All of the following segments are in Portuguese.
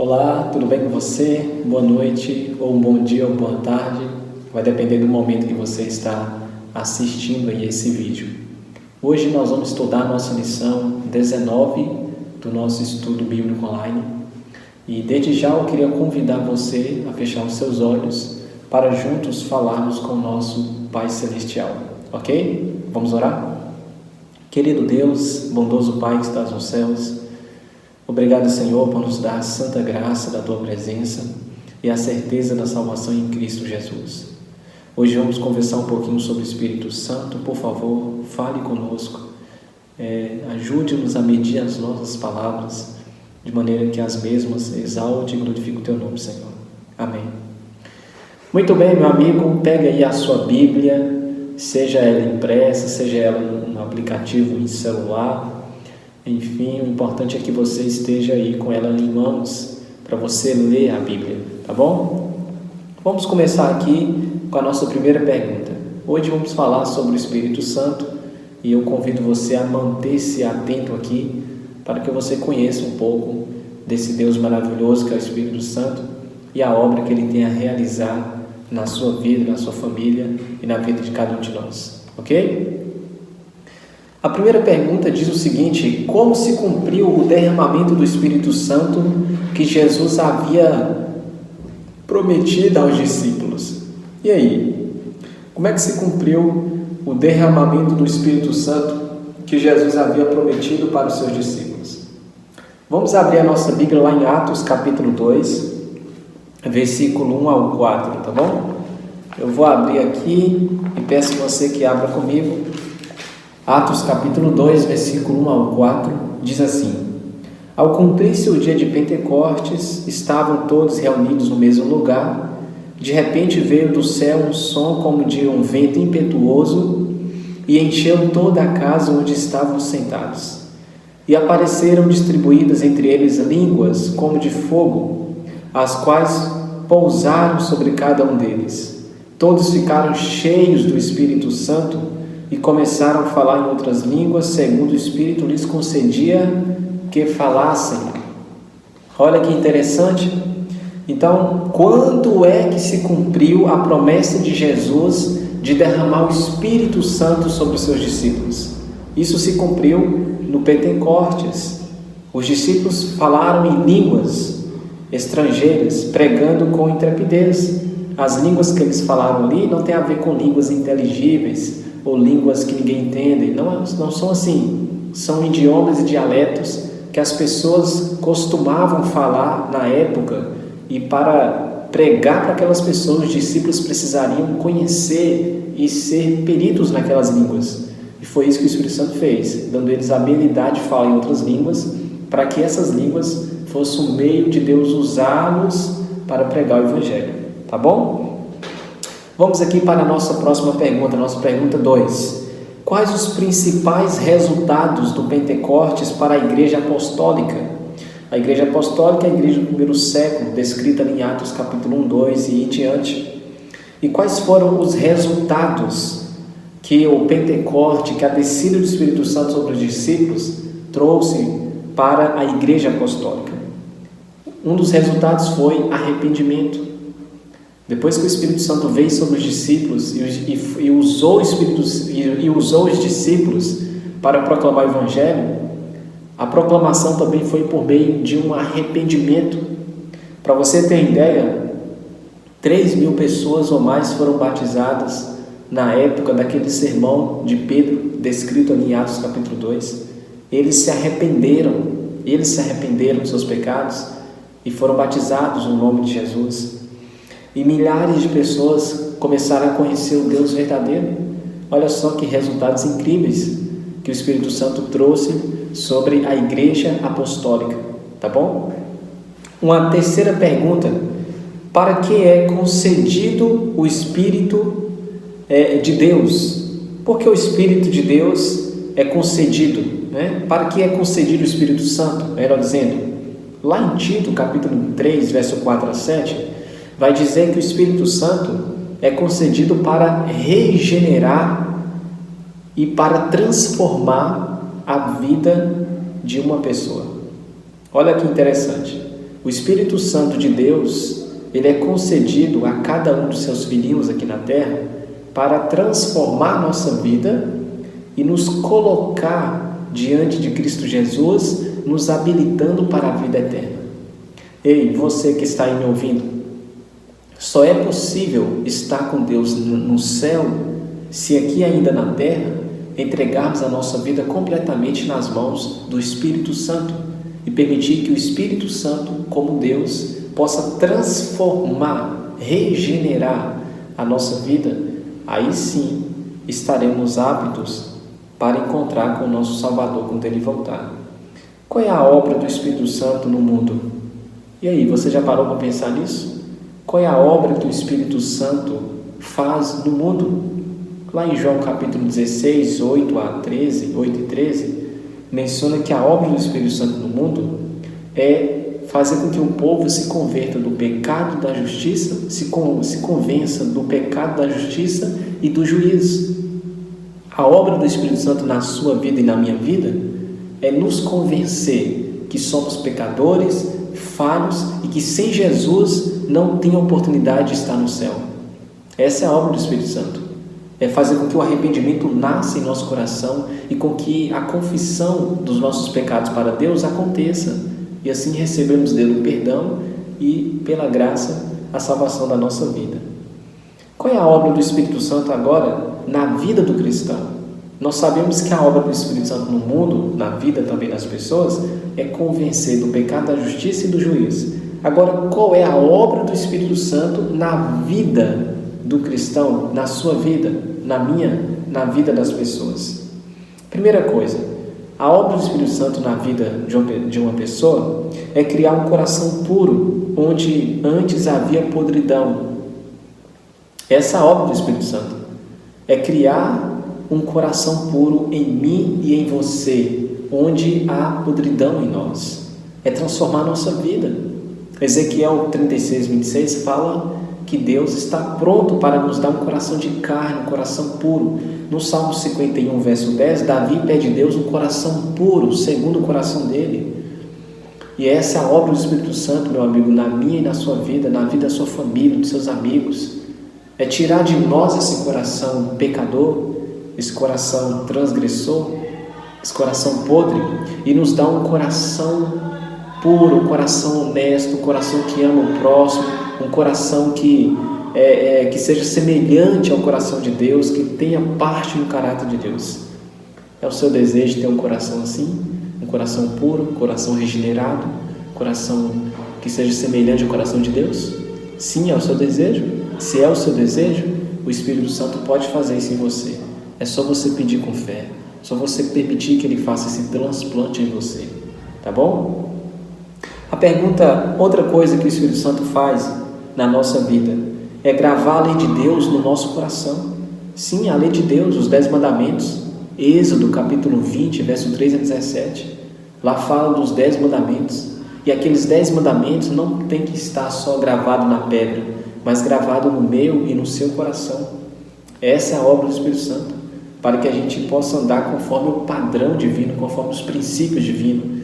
Olá, tudo bem com você? Boa noite, ou um bom dia, ou boa tarde. Vai depender do momento que você está assistindo aí esse vídeo. Hoje nós vamos estudar a nossa lição 19 do nosso estudo bíblico online. E desde já eu queria convidar você a fechar os seus olhos para juntos falarmos com o nosso Pai Celestial, ok? Vamos orar? Querido Deus, bondoso Pai que estás nos céus, obrigado, Senhor, por nos dar a santa graça da Tua presença e a certeza da salvação em Cristo Jesus. Hoje vamos conversar um pouquinho sobre o Espírito Santo. Por favor, fale conosco. Ajude-nos a medir as nossas palavras, de maneira que as mesmas exalte e glorifique o Teu nome, Senhor. Amém. Muito bem, meu amigo, pega aí a sua Bíblia, seja ela impressa, seja ela um aplicativo em celular. Enfim, o importante é que você esteja aí com ela em mãos para você ler a Bíblia, tá bom? Vamos começar aqui com a nossa primeira pergunta. Hoje vamos falar sobre o Espírito Santo e eu convido você a manter-se atento aqui para que você conheça um pouco desse Deus maravilhoso que é o Espírito Santo e a obra que Ele tem a realizar na sua vida, na sua família e na vida de cada um de nós, ok? A primeira pergunta diz o seguinte: como se cumpriu o derramamento do Espírito Santo que Jesus havia prometido aos discípulos? E aí? Como é que se cumpriu o derramamento do Espírito Santo que Jesus havia prometido para os seus discípulos? Vamos abrir a nossa Bíblia lá em Atos capítulo 2, versículo 1 ao 4, tá bom? Eu vou abrir aqui e peço a você que abra comigo. Atos capítulo 2, versículo 1 ao 4, diz assim: Ao cumprir-se o dia de Pentecostes, estavam todos reunidos no mesmo lugar. De repente veio do céu um som como de um vento impetuoso e encheu toda a casa onde estavam sentados. E apareceram distribuídas entre eles línguas como de fogo, as quais pousaram sobre cada um deles. Todos ficaram cheios do Espírito Santo e começaram a falar em outras línguas, segundo o Espírito lhes concedia que falassem. Olha que interessante. Então, quando é que se cumpriu a promessa de Jesus de derramar o Espírito Santo sobre os seus discípulos? Isso se cumpriu no Pentecostes. Os discípulos falaram em línguas estrangeiras, pregando com intrepidez. As línguas que eles falaram ali não tem a ver com línguas inteligíveis ou línguas que ninguém entende, não são assim, são idiomas e dialetos que as pessoas costumavam falar na época, e para pregar para aquelas pessoas, os discípulos precisariam conhecer e ser peritos naquelas línguas, e foi isso que o Espírito Santo fez, dando eles a habilidade de falar em outras línguas, para que essas línguas fossem um meio de Deus usá-los para pregar o Evangelho, tá bom? Vamos aqui para a nossa próxima pergunta, nossa pergunta 2. Quais os principais resultados do Pentecostes para a Igreja Apostólica? A Igreja Apostólica é a igreja do primeiro século, descrita em Atos capítulo 1, 2 e em diante. E quais foram os resultados que o Pentecoste, que a descida do Espírito Santo sobre os discípulos, trouxe para a Igreja Apostólica? Um dos resultados foi arrependimento. Depois que o Espírito Santo veio sobre os discípulos e usou os discípulos para proclamar o Evangelho, a proclamação também foi por meio de um arrependimento. Para você ter ideia, 3.000 pessoas ou mais foram batizadas na época daquele sermão de Pedro, descrito ali em Atos capítulo 2. Eles se arrependeram dos seus pecados e foram batizados no nome de Jesus. E milhares de pessoas começaram a conhecer o Deus verdadeiro. Olha só que resultados incríveis que o Espírito Santo trouxe sobre a Igreja Apostólica, tá bom? Uma terceira pergunta: para que é concedido o Espírito de Deus? Por que o Espírito de Deus é concedido, né? Para que é concedido o Espírito Santo? Melhor dizendo, lá em Tito capítulo 3, verso 4 a 7, vai dizer que o Espírito Santo é concedido para regenerar e para transformar a vida de uma pessoa. Olha que interessante. O Espírito Santo de Deus, ele é concedido a cada um dos seus filhinhos aqui na terra para transformar a nossa vida e nos colocar diante de Cristo Jesus, nos habilitando para a vida eterna. Ei, você que está aí me ouvindo, só é possível estar com Deus no céu se aqui ainda na terra entregarmos a nossa vida completamente nas mãos do Espírito Santo e permitir que o Espírito Santo, como Deus, possa transformar, regenerar a nossa vida. Aí sim estaremos aptos para encontrar com o nosso Salvador quando Ele voltar. Qual é a obra do Espírito Santo no mundo? E aí, você já parou para pensar nisso? Qual é a obra que o Espírito Santo faz no mundo? Lá em João capítulo 16, 8 e 13, menciona que a obra do Espírito Santo no mundo é fazer com que o povo se converta do pecado e da justiça, se convença do pecado, da justiça e do juízo. A obra do Espírito Santo na sua vida e na minha vida é nos convencer que somos pecadores, falhos e que sem Jesus não tem oportunidade de estar no céu. Essa é a obra do Espírito Santo. É fazer com que o arrependimento nasça em nosso coração e com que a confissão dos nossos pecados para Deus aconteça. E assim recebemos dele o perdão e, pela graça, a salvação da nossa vida. Qual é a obra do Espírito Santo agora na vida do cristão? Nós sabemos que a obra do Espírito Santo no mundo, na vida também das pessoas, é convencer do pecado, da justiça e do juízo. Agora, qual é a obra do Espírito Santo na vida do cristão, na sua vida, na minha, na vida das pessoas? Primeira coisa, a obra do Espírito Santo na vida de uma pessoa é criar um coração puro, onde antes havia podridão. Essa é a obra do Espírito Santo. É criar um coração puro em mim e em você, onde há podridão em nós. É transformar a nossa vida. Ezequiel 36, 26 fala que Deus está pronto para nos dar um coração de carne, um coração puro. No Salmo 51, verso 10, Davi pede a Deus um coração puro, segundo o coração dele. E essa é a obra do Espírito Santo, meu amigo, na minha e na sua vida, na vida da sua família, dos seus amigos. É tirar de nós esse coração pecador, esse coração transgressor, esse coração podre, e nos dar um coração puro, um coração honesto, um coração que ama o próximo, um coração que seja semelhante ao coração de Deus, que tenha parte no caráter de Deus. É o seu desejo ter um coração assim? Um coração puro, um coração regenerado, um coração que seja semelhante ao coração de Deus? Sim, é o seu desejo? Se é o seu desejo, o Espírito Santo pode fazer isso em você. É só você pedir com fé, é só você permitir que Ele faça esse transplante em você, tá bom? Outra coisa que o Espírito Santo faz na nossa vida é gravar a lei de Deus no nosso coração. Sim, a lei de Deus, os 10 mandamentos. Êxodo capítulo 20, verso 3 a 17. Lá fala dos 10 mandamentos. E aqueles 10 mandamentos não tem que estar só gravado na pedra, mas gravado no meu e no seu coração. Essa é a obra do Espírito Santo, para que a gente possa andar conforme o padrão divino, conforme os princípios divinos.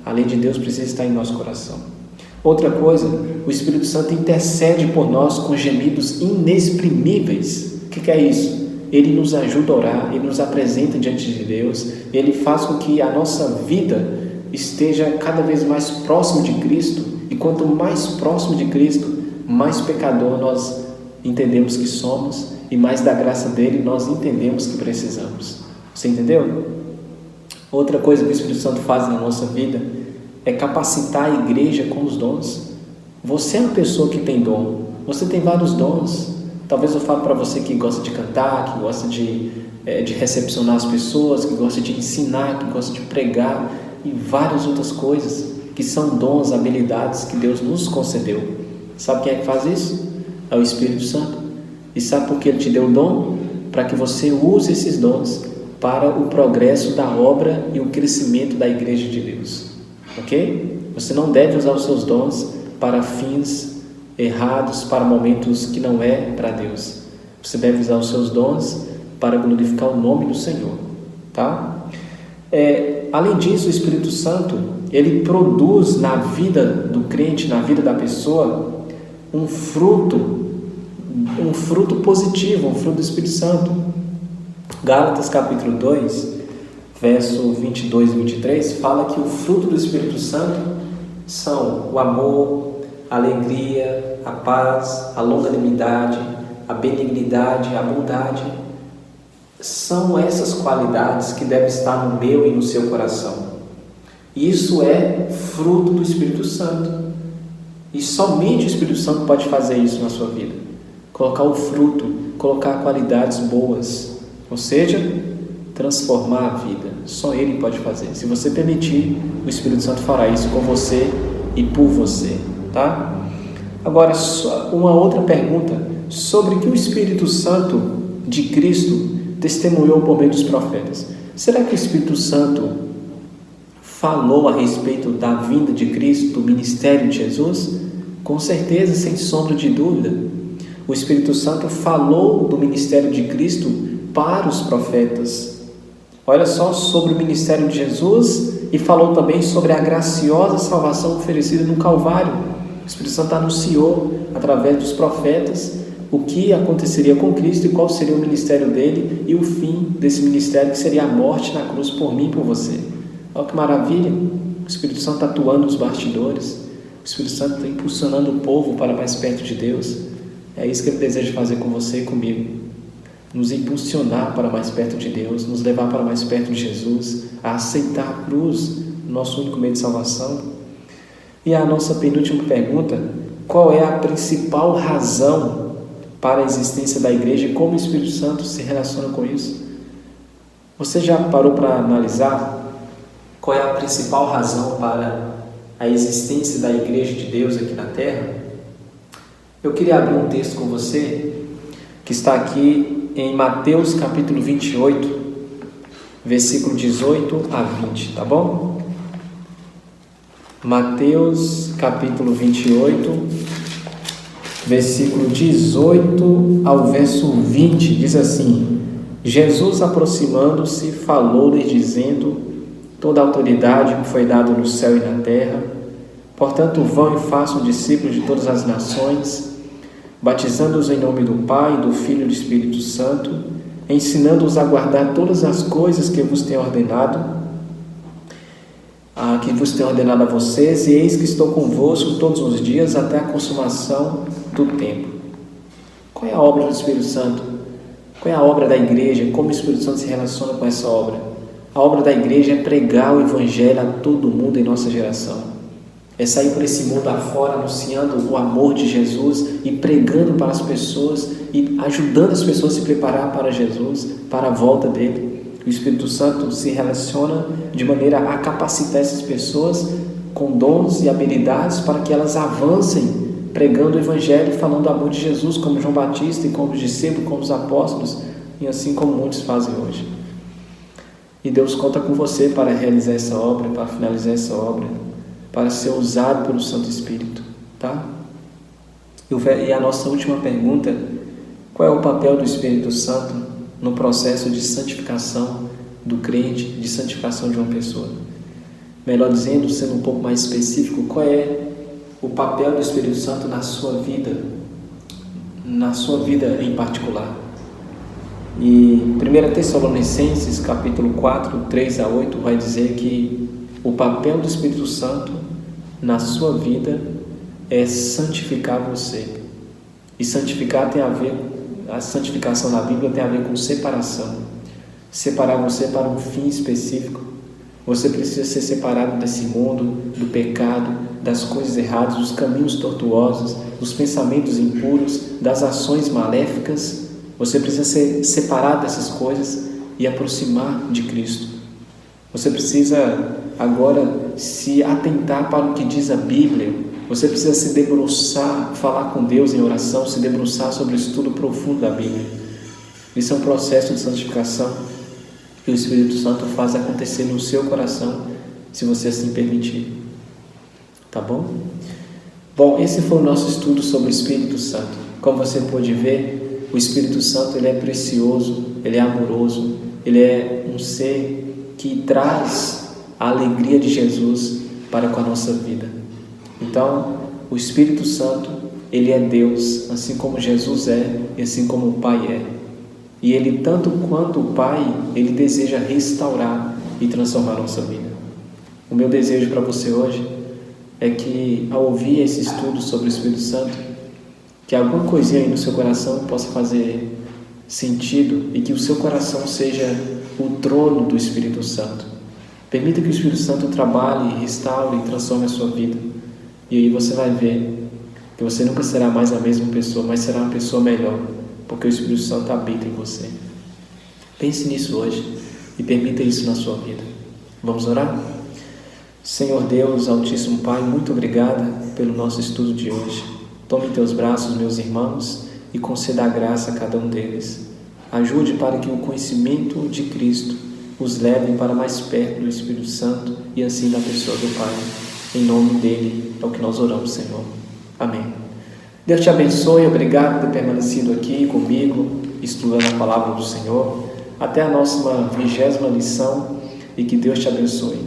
A lei de Deus precisa estar em nosso coração. Outra coisa, o Espírito Santo intercede por nós com gemidos inexprimíveis. O que é isso? Ele nos ajuda a orar, Ele nos apresenta diante de Deus, Ele faz com que a nossa vida esteja cada vez mais próximo de Cristo, e quanto mais próximo de Cristo, mais pecador nós entendemos que somos, e mais da graça dele nós entendemos que precisamos. Você entendeu? Outra coisa que o Espírito Santo faz na nossa vida é capacitar a igreja com os dons. Você é uma pessoa que tem dom, você tem vários dons. Talvez eu fale para você que gosta de cantar, que gosta de recepcionar as pessoas, que gosta de ensinar, que gosta de pregar e várias outras coisas que são dons, habilidades que Deus nos concedeu. Sabe quem é que faz isso? É o Espírito Santo. E sabe por que Ele te deu o dom? Para que você use esses dons para o progresso da obra e o crescimento da igreja de Deus. Ok? Você não deve usar os seus dons para fins errados, para momentos que não é para Deus. Você deve usar os seus dons para glorificar o nome do Senhor, tá? Além disso, o Espírito Santo, ele produz na vida do crente, na vida da pessoa, um fruto positivo, um fruto do Espírito Santo. Gálatas capítulo 2, verso 22 e 23, fala que o fruto do Espírito Santo são o amor, a alegria, a paz, a longanimidade, a benignidade, a bondade. São essas qualidades que devem estar no meu e no seu coração. Isso é fruto do Espírito Santo. E somente o Espírito Santo pode fazer isso na sua vida. Colocar o fruto, colocar qualidades boas, ou seja, transformar a vida. Só Ele pode fazer. Se você permitir, o Espírito Santo fará isso com você e por você, tá? Agora, uma outra pergunta sobre o que o Espírito Santo de Cristo testemunhou por meio dos profetas. Será que o Espírito Santo falou a respeito da vinda de Cristo, do ministério de Jesus? Com certeza, sem sombra de dúvida. O Espírito Santo falou do ministério de Cristo para os profetas. Olha só sobre o ministério de Jesus e falou também sobre a graciosa salvação oferecida no Calvário. O Espírito Santo anunciou através dos profetas o que aconteceria com Cristo e qual seria o ministério dele e o fim desse ministério, que seria a morte na cruz por mim e por você. Olha que maravilha! O Espírito Santo atuando nos bastidores, o Espírito Santo está impulsionando o povo para mais perto de Deus. É isso que Ele deseja fazer com você e comigo. Nos impulsionar para mais perto de Deus, nos levar para mais perto de Jesus, a aceitar a cruz, nosso único meio de salvação. E a nossa penúltima pergunta: qual é a principal razão para a existência da igreja e como o Espírito Santo se relaciona com isso? Você já parou para analisar qual é a principal razão para a existência da igreja de Deus aqui na Terra? Eu queria abrir um texto com você que está aqui em Mateus capítulo 28, versículo 18 a 20, tá bom? Mateus capítulo 28, versículo 18 ao verso 20, diz assim: Jesus, aproximando-se, falou-lhes dizendo: toda a autoridade me foi dada no céu e na terra. Portanto, vão e façam discípulos de todas as nações, batizando-os em nome do Pai, do Filho e do Espírito Santo, ensinando-os a guardar todas as coisas que vos tenho ordenado, a vocês, e eis que estou convosco todos os dias até a consumação do tempo. Qual é a obra do Espírito Santo? Qual é a obra da igreja? Como o Espírito Santo se relaciona com essa obra? A obra da igreja é pregar o Evangelho a todo mundo em nossa geração. É sair por esse mundo afora anunciando o amor de Jesus e pregando para as pessoas e ajudando as pessoas a se preparar para Jesus, para a volta dele. O Espírito Santo se relaciona de maneira a capacitar essas pessoas com dons e habilidades para que elas avancem pregando o Evangelho e falando do amor de Jesus, como João Batista e como os discípulos, como os apóstolos, e assim como muitos fazem hoje. E Deus conta com você para realizar essa obra, para finalizar essa obra, para ser usado pelo Santo Espírito, tá? E a nossa última pergunta: qual é o papel do Espírito Santo no processo de santificação do crente, de santificação de uma pessoa? Melhor dizendo, sendo um pouco mais específico, qual é o papel do Espírito Santo na sua vida em particular? E 1 Tessalonicenses capítulo 4, 3 a 8 vai dizer que o papel do Espírito Santo na sua vida é santificar você. E santificar tem a ver, a santificação na Bíblia tem a ver com separação. Separar você para um fim específico. Você precisa ser separado desse mundo, do pecado, das coisas erradas, dos caminhos tortuosos, dos pensamentos impuros, das ações maléficas. Você precisa ser separado dessas coisas e aproximar de Cristo. Você precisa agora se atentar para o que diz a Bíblia. Você precisa se debruçar, falar com Deus em oração, se debruçar sobre o estudo profundo da Bíblia. Isso é um processo de santificação que o Espírito Santo faz acontecer no seu coração, se você assim permitir. Tá bom? Bom, esse foi o nosso estudo sobre o Espírito Santo. Como você pôde ver, o Espírito Santo ele é precioso, ele é amoroso, ele é um ser que traz a alegria de Jesus para com a nossa vida. Então, o Espírito Santo, ele é Deus, assim como Jesus é e assim como o Pai é. E ele, tanto quanto o Pai, ele deseja restaurar e transformar a nossa vida. O meu desejo para você hoje é que, ao ouvir esse estudo sobre o Espírito Santo, que alguma coisinha aí no seu coração possa fazer sentido e que o seu coração seja o trono do Espírito Santo. Permita que o Espírito Santo trabalhe, restaure e transforme a sua vida. E aí você vai ver que você nunca será mais a mesma pessoa, mas será uma pessoa melhor, porque o Espírito Santo habita em você. Pense nisso hoje e permita isso na sua vida. Vamos orar? Senhor Deus, Altíssimo Pai, muito obrigada pelo nosso estudo de hoje. Tome em teus braços meus irmãos e conceda a graça a cada um deles. Ajude para que o conhecimento de Cristo os leve para mais perto do Espírito Santo e assim da pessoa do Pai. Em nome dele é o que nós oramos, Senhor. Amém. Deus te abençoe, obrigado por ter permanecido aqui comigo, estudando a palavra do Senhor. Até a nossa 20ª lição e que Deus te abençoe.